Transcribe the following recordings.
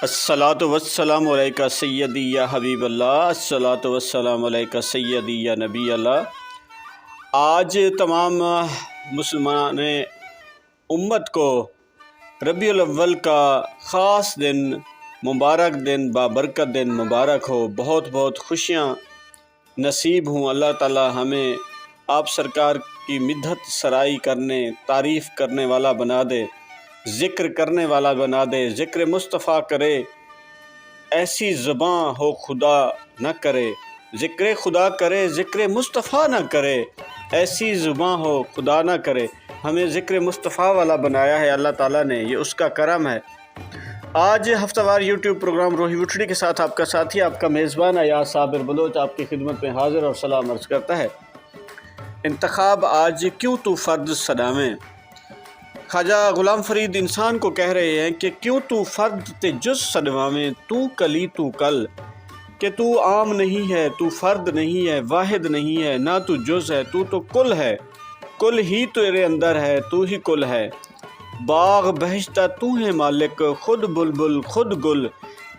الصلاۃ والسلام علیکہ سیدی یا حبیب اللہ، الصلاۃ والسلام علیکہ سیدی یا نبی اللہ۔ آج تمام مسلمان امت کو ربیع الاول کا خاص دن مبارک، دن بابرکت دن مبارک ہو۔ بہت بہت خوشیاں نصیب ہوں۔ اللہ تعالی ہمیں آپ سرکار کی مدحت سرائی کرنے، تعریف کرنے والا بنا دے، ذکر کرنے والا بنا دے، ذکر مصطفیٰ کرے ایسی زباں ہو خدا نہ کرے، ذکر خدا کرے ذکر مصطفیٰ نہ کرے، ایسی زباں ہو خدا نہ کرے۔ ہمیں ذکر مصطفیٰ والا بنایا ہے اللہ تعالیٰ نے، یہ اس کا کرم ہے۔ آج ہفتہ وار یوٹیوب پروگرام روحی وٹھڑی کے ساتھ آپ کا ساتھی، آپ کا میزبان ایاز صابر بلوچ آپ کی خدمت میں حاضر اور سلام عرض کرتا ہے۔ انتخاب آج کیوں تو فرد صدامیں۔ خواجہ غلام فرید انسان کو کہہ رہے ہیں کہ کیوں تو فرد تے جز صدامیں، تو کلی تو کل، کہ تو عام نہیں ہے، تو فرد نہیں ہے، واحد نہیں ہے، نہ تو جز ہے، تو کل ہے، کل ہی تیرے اندر ہے، تو ہی کل ہے۔ باغ بہشتہ تو ہے مالک، خود بلبل خود گل،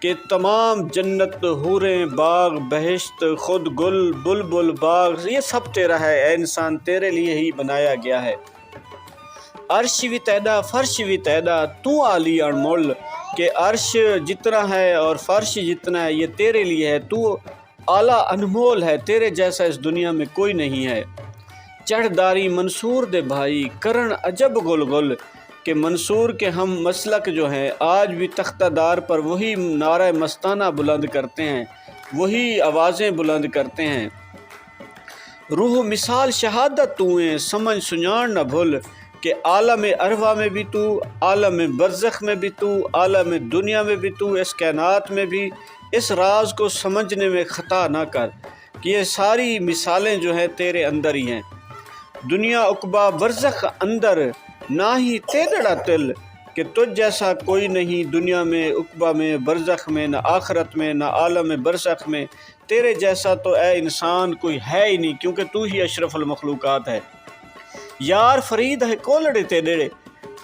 کہ تمام جنت حوریں باغ بہشت خود گل بلبل باغ، یہ سب تیرا ہے اے انسان، تیرے لیے ہی بنایا گیا ہے۔ عرش بھی تیدا فرش بھی تیدا تو عالی انمول، کہ عرش جتنا ہے اور فرش جتنا ہے یہ تیرے لیے ہے، تو اعلیٰ انمول ہے، تیرے جیسا اس دنیا میں کوئی نہیں ہے۔ چڑھ داری منصور دے بھائی کرن عجب گل گل، کہ منصور کے ہم مسلک جو ہیں آج بھی تختہ دار پر وہی نعرہ مستانہ بلند کرتے ہیں، وہی آوازیں بلند کرتے ہیں۔ روح مثال شہادت تو ہیں سمجھ سنجان نہ بھول، کہ عالم ارواح میں بھی تو، عالم برزخ میں بھی تو، عالم دنیا میں بھی تو، اس کائنات میں بھی اس راز کو سمجھنے میں خطا نہ کر کہ یہ ساری مثالیں جو ہیں تیرے اندر ہی ہیں۔ دنیا عقبہ برزخ اندر نہ ہی تیرڑا تل، کہ تجھ جیسا کوئی نہیں دنیا میں، عقبہ میں، برزخ میں، نہ آخرت میں، نہ عالم برزخ میں، تیرے جیسا تو اے انسان کوئی ہے ہی نہیں، کیونکہ تو ہی اشرف المخلوقات ہے۔ یار فرید ہے کولڑے تیرے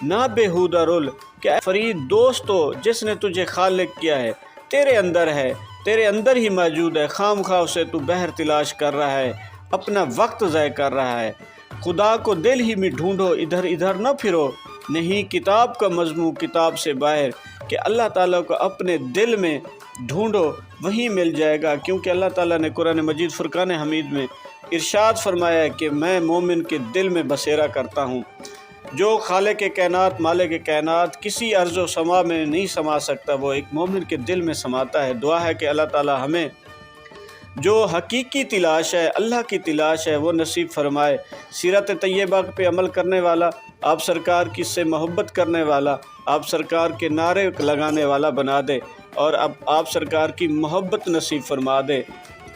نہ بےہودہ رول، کہ اے فرید دوستو جس نے تجھے خالق کیا ہے تیرے اندر ہے، تیرے اندر ہی موجود ہے، خام خواہ سے تو بہر تلاش کر رہا ہے، اپنا وقت ضائع کر رہا ہے۔ خدا کو دل ہی میں ڈھونڈو ادھر ادھر نہ پھرو، نہیں کتاب کا مضمون کتاب سے باہر، کہ اللہ تعالیٰ کو اپنے دل میں ڈھونڈو وہیں مل جائے گا، کیونکہ اللہ تعالیٰ نے قرآن مجید فرقان حمید میں ارشاد فرمایا ہے کہ میں مومن کے دل میں بسیرا کرتا ہوں۔ جو خالق کائنات مالک کائنات کسی ارض و سما میں نہیں سما سکتا، وہ ایک مومن کے دل میں سماتا ہے۔ دعا ہے کہ اللہ تعالیٰ ہمیں جو حقیقی تلاش ہے، اللہ کی تلاش ہے، وہ نصیب فرمائے۔ سیرت طیبہ پہ عمل کرنے والا، آپ سرکار کی سے محبت کرنے والا، آپ سرکار کے نعرے لگانے والا بنا دے، اور اب آپ سرکار کی محبت نصیب فرما دے،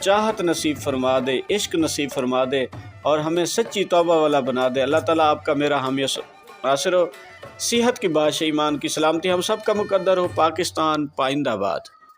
چاہت نصیب فرما دے، عشق نصیب فرما دے، اور ہمیں سچی توبہ والا بنا دے۔ اللہ تعالیٰ آپ کا میرا حامی ناصر ہو، صحت کی بادشاہ، ایمان کی سلامتی ہم سب کا مقدر ہو۔ پاکستان پائندہ باد۔